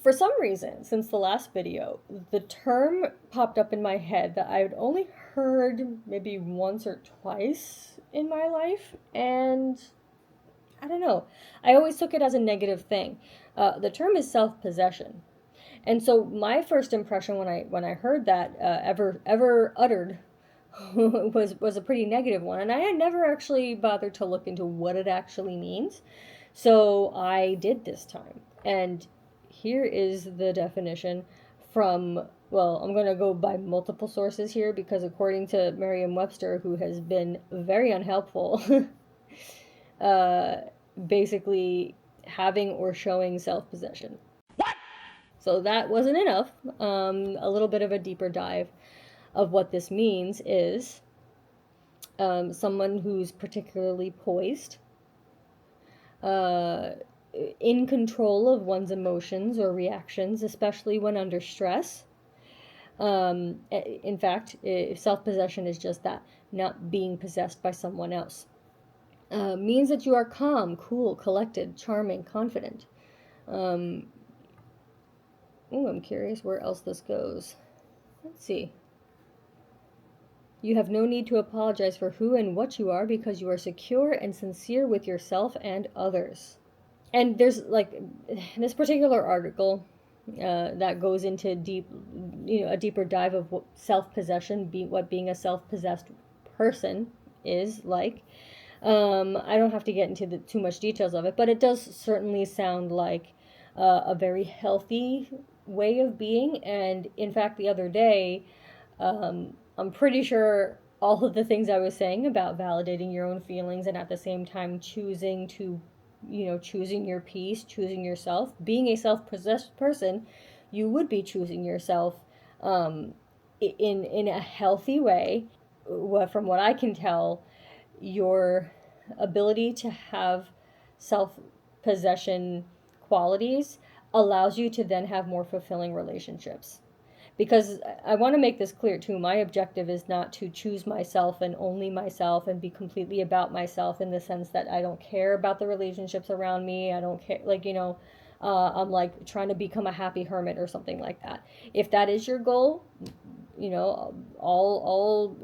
For some reason, since the last video, the term popped up in my head that I'd only heard maybe once or twice in my life, and I don't know. I always took it as a negative thing. The term is self-possession, and so my first impression when I heard that ever uttered was a pretty negative one, and I had never actually bothered to look into what it actually means. So I did this time, and here is the definition from, well, I'm going to go by multiple sources here because according to Merriam-Webster, who has been very unhelpful, uh, basically having or showing self-possession. What? So that wasn't enough. A little bit of a deeper dive of what this means is someone who's particularly poised, uh, in control of one's emotions or reactions, especially when under stress. In fact, self-possession is just that, not being possessed by someone else. Means that you are calm, cool, collected, charming, confident. I'm curious where else this goes. Let's see. You have no need to apologize for who and what you are because you are secure and sincere with yourself and others. And there's like this particular article that goes into a deeper dive of what self-possession, what being a self-possessed person is like. I don't have to get into too much details of it, but it does certainly sound like a very healthy way of being. And in fact, the other day, I'm pretty sure all of the things I was saying about validating your own feelings and at the same time choosing your peace, choosing yourself, being a self-possessed person, you would be choosing yourself in a healthy way. From what I can tell, your ability to have self-possession qualities allows you to then have more fulfilling relationships. Because I want to make this clear too, my objective is not to choose myself and only myself and be completely about myself in the sense that I don't care about the relationships around me. I don't care, I'm like trying to become a happy hermit or something like that. If that is your goal, all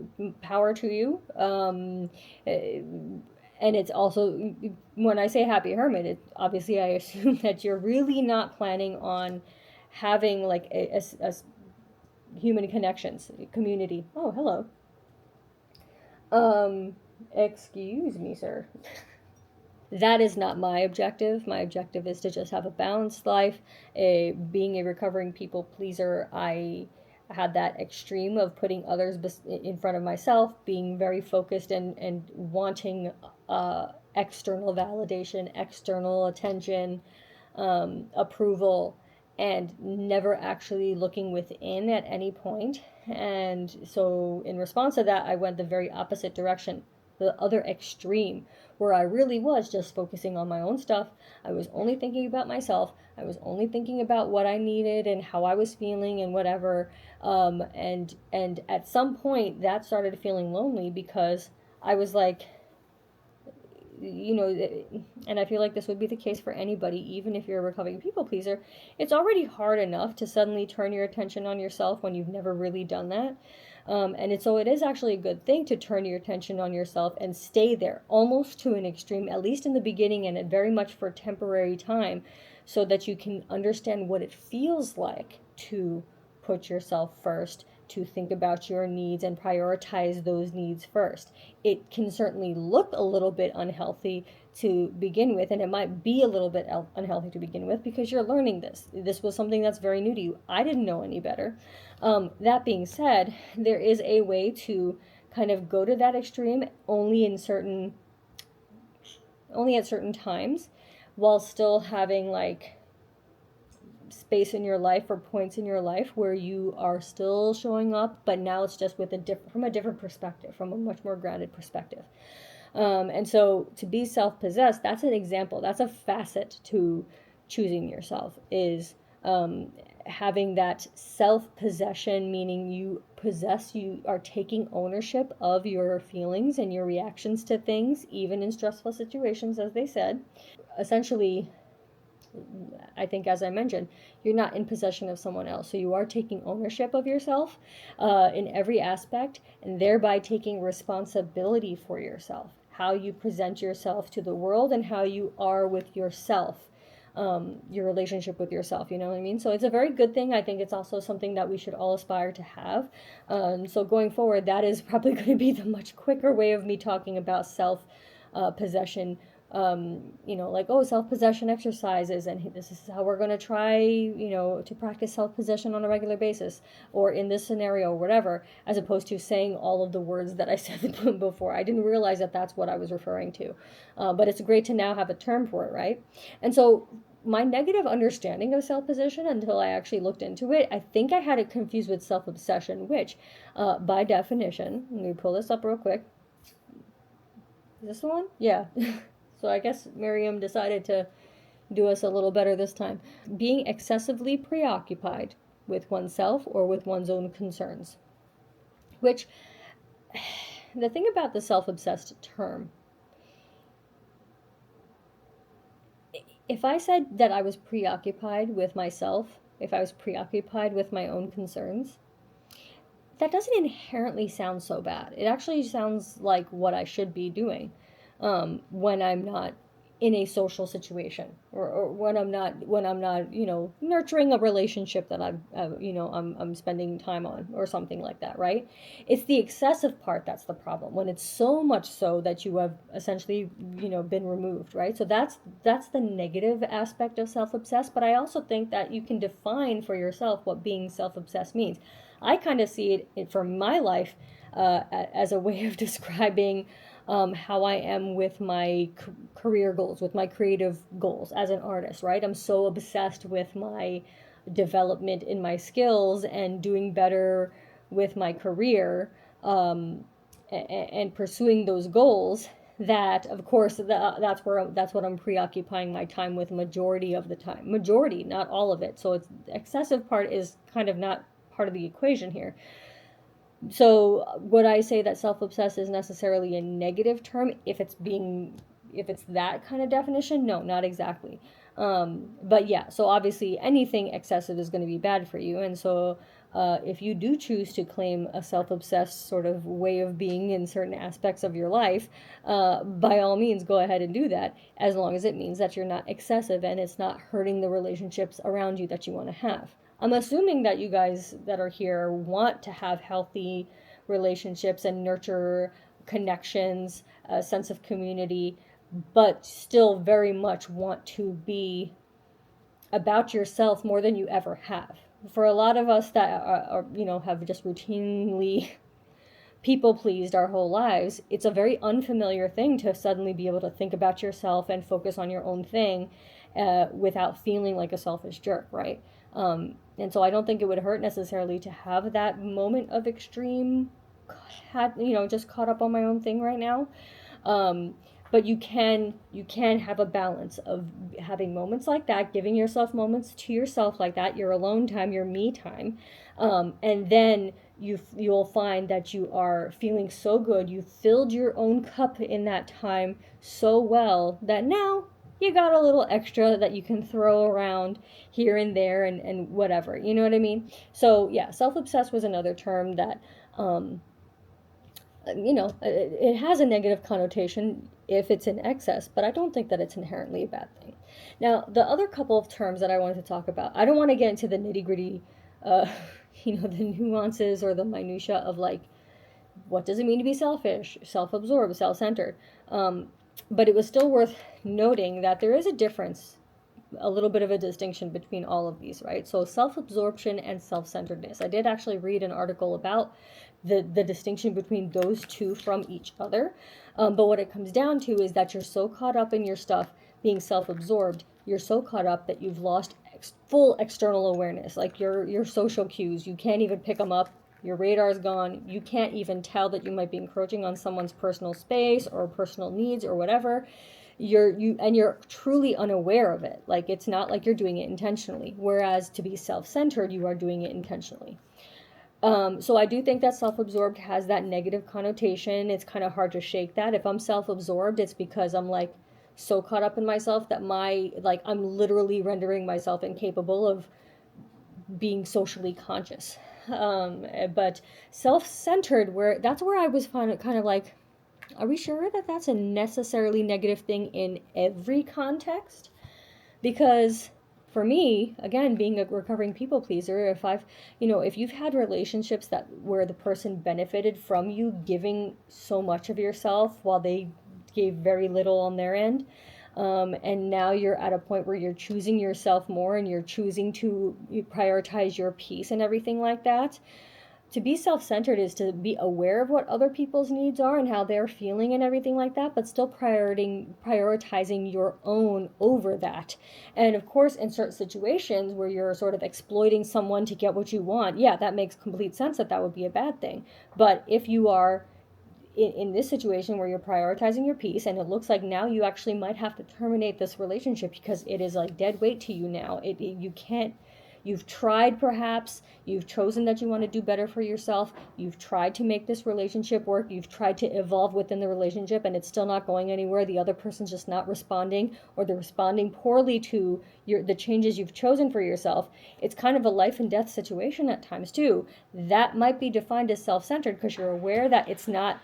power to you. And it's also, when I say happy hermit, obviously I assume that you're really not planning on having like a human connections, community. Oh, hello. Excuse me, sir. That is not my objective. My objective is to just have a balanced life. Being a recovering people pleaser, I had that extreme of putting others in front of myself, being very focused and wanting external validation, external attention, approval, and never actually looking within at any point. And so, in response to that, I went the very opposite direction, the other extreme, where I really was just focusing on my own stuff. I was only thinking about myself. I was only thinking about what I needed and how I was feeling and whatever. And at some point, that started feeling lonely because I was like, and I feel like this would be the case for anybody, even if you're a recovering people pleaser. It's already hard enough to suddenly turn your attention on yourself when you've never really done that. So it is actually a good thing to turn your attention on yourself and stay there almost to an extreme, at least in the beginning and very much for a temporary time, so that you can understand what it feels like to put yourself first, to think about your needs and prioritize those needs first. It can certainly look a little bit unhealthy to begin with, and it might be a little bit unhealthy to begin with because you're learning this. This was something that's very new to you. I didn't know any better. That being said, there is a way to kind of go to that extreme only at certain times, while still having like space in your life or points in your life where you are still showing up, but now it's just from a different perspective, from a much more grounded perspective. And so to be self-possessed, that's an example, that's a facet to choosing yourself, is having that self-possession, meaning you are taking ownership of your feelings and your reactions to things, even in stressful situations, as they said. Essentially, I think, as I mentioned, you're not in possession of someone else. So you are taking ownership of yourself in every aspect, and thereby taking responsibility for yourself, how you present yourself to the world and how you are with yourself, your relationship with yourself, you know what I mean? So it's a very good thing. I think it's also something that we should all aspire to have. So going forward, that is probably going to be the much quicker way of me talking about self possession. Like, oh, self-possession exercises, and this is how we're going to try, to practice self-possession on a regular basis, or in this scenario, whatever, as opposed to saying all of the words that I said before. I didn't realize that that's what I was referring to. But it's great to now have a term for it, right? And so my negative understanding of self-possession, until I actually looked into it, I think I had it confused with self-obsession, which, by definition, let me pull this up real quick. Is this the one? Yeah. So I guess Miriam decided to do us a little better this time. Being excessively preoccupied with oneself or with one's own concerns. Which, the thing about the self-obsessed term, if I said that I was preoccupied with myself, if I was preoccupied with my own concerns, that doesn't inherently sound so bad. It actually sounds like what I should be doing. When I'm not in a social situation, or when I'm not nurturing a relationship that I'm spending time on, or something like that, right? It's the excessive part that's the problem, when it's so much so that you have essentially been removed, right? So that's the negative aspect of self-obsessed. But I also think that you can define for yourself what being self-obsessed means. I kind of see it for my life as a way of describing how I am with my career goals, with my creative goals as an artist, right? I'm so obsessed with my development in my skills and doing better with my career, and pursuing those goals, that of course that's what I'm preoccupying my time with majority of the time. Majority, not all of it. So it's the excessive part is kind of not part of the equation here. So would I say that self-obsessed is necessarily a negative term if it's that kind of definition? No, not exactly. But yeah, so obviously anything excessive is going to be bad for you. And so if you do choose to claim a self-obsessed sort of way of being in certain aspects of your life, by all means, go ahead and do that, as long as it means that you're not excessive and it's not hurting the relationships around you that you want to have. I'm assuming that you guys that are here want to have healthy relationships and nurture connections, a sense of community, but still very much want to be about yourself more than you ever have. For a lot of us that are have just routinely people pleased our whole lives, it's a very unfamiliar thing to suddenly be able to think about yourself and focus on your own thing without feeling like a selfish jerk, right? And so I don't think it would hurt necessarily to have that moment of extreme, just caught up on my own thing right now. But you can have a balance of having moments like that, giving yourself moments to yourself like that, your alone time, your me time, and then you'll find that you are feeling so good. You filled your own cup in that time so well that now you got a little extra that you can throw around here and there and whatever, you know what I mean? So yeah, self-obsessed was another term that, it has a negative connotation if it's in excess, but I don't think that it's inherently a bad thing. Now, the other couple of terms that I wanted to talk about, I don't want to get into the nitty-gritty, the nuances or the minutia of like, what does it mean to be selfish, self-absorbed, self-centered? But it was still worth noting that there is a difference, a little bit of a distinction between all of these, right? So self-absorption and self-centeredness. I did actually read an article about the distinction between those two from each other. But what it comes down to is that you're so caught up in your stuff, being self-absorbed, you're so caught up that you've lost full external awareness, like your social cues. You can't even pick them up. Your radar's gone. You can't even tell that you might be encroaching on someone's personal space or personal needs or whatever. You're truly unaware of it. Like, it's not like you're doing it intentionally. Whereas to be self-centered, you are doing it intentionally. So I do think that self-absorbed has that negative connotation. It's kind of hard to shake that. If I'm self-absorbed, it's because I'm like so caught up in myself that I'm literally rendering myself incapable of being socially conscious. But self-centered, that's where I was kind of like, are we sure that that's a necessarily negative thing in every context? Because for me, again, being a recovering people pleaser, if you've had relationships that where the person benefited from you giving so much of yourself while they gave very little on their end, and now you're at a point where you're choosing yourself more and you're choosing to prioritize your peace and everything like that. To be self-centered is to be aware of what other people's needs are and how they're feeling and everything like that, but still prioritizing your own over that. And of course, in certain situations where you're sort of exploiting someone to get what you want, yeah, that makes complete sense that would be a bad thing. But if you are in this situation where you're prioritizing your peace and it looks like now you actually might have to terminate this relationship because it is like dead weight to you now, you can't. You've tried, perhaps, you've chosen that you want to do better for yourself, you've tried to make this relationship work, you've tried to evolve within the relationship, and it's still not going anywhere. The other person's just not responding, or they're responding poorly to the changes you've chosen for yourself. It's kind of a life and death situation at times, too. That might be defined as self-centered because you're aware that it's not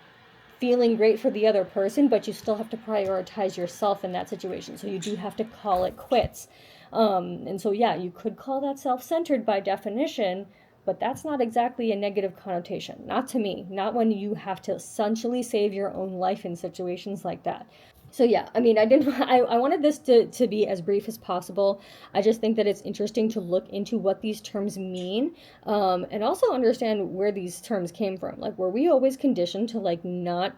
feeling great for the other person, but you still have to prioritize yourself in that situation. So you do have to call it quits. And so, yeah, you could call that self-centered by definition, but that's not exactly a negative connotation. Not to me. Not when you have to essentially save your own life in situations like that. So yeah, I mean, I wanted this to be as brief as possible. I just think that it's interesting to look into what these terms mean, and also understand where these terms came from. Like, were we always conditioned to like not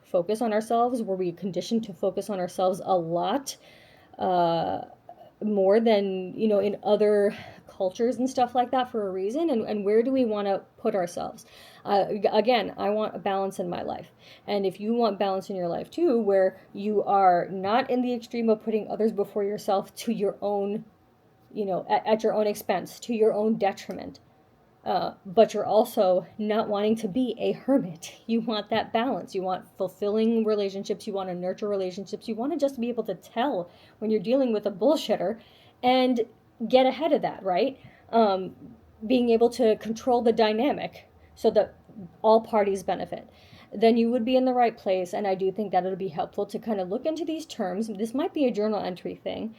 focus on ourselves? Were we conditioned to focus on ourselves a lot? More than in other cultures and stuff like that for a reason, and where do we want to put ourselves? Again, I want a balance in my life, and if you want balance in your life too, where you are not in the extreme of putting others before yourself to your own, at your own expense, to your own detriment, but you're also not wanting to be a hermit. You want that balance. You want fulfilling relationships. You want to nurture relationships. You want to just be able to tell when you're dealing with a bullshitter and get ahead of that, right? Being able to control the dynamic so that all parties benefit. Then you would be in the right place. And I do think that it'll be helpful to kind of look into these terms. This might be a journal entry thing.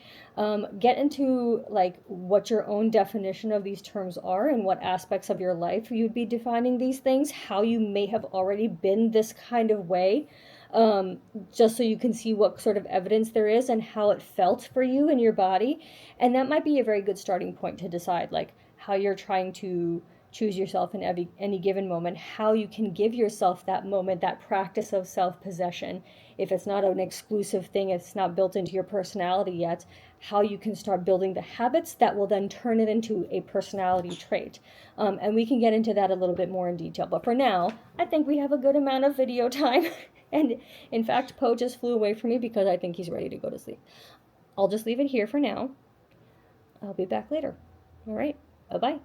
Get into like what your own definition of these terms are and what aspects of your life you'd be defining these things, how you may have already been this kind of way, just so you can see what sort of evidence there is and how it felt for you in your body. And that might be a very good starting point to decide like how you're trying to choose yourself in any given moment, how you can give yourself that moment, that practice of self-possession. If it's not an exclusive thing, it's not built into your personality yet, how you can start building the habits that will then turn it into a personality trait. And we can get into that a little bit more in detail. But for now, I think we have a good amount of video time. And in fact, Poe just flew away from me because I think he's ready to go to sleep. I'll just leave it here for now. I'll be back later. All right. Bye-bye.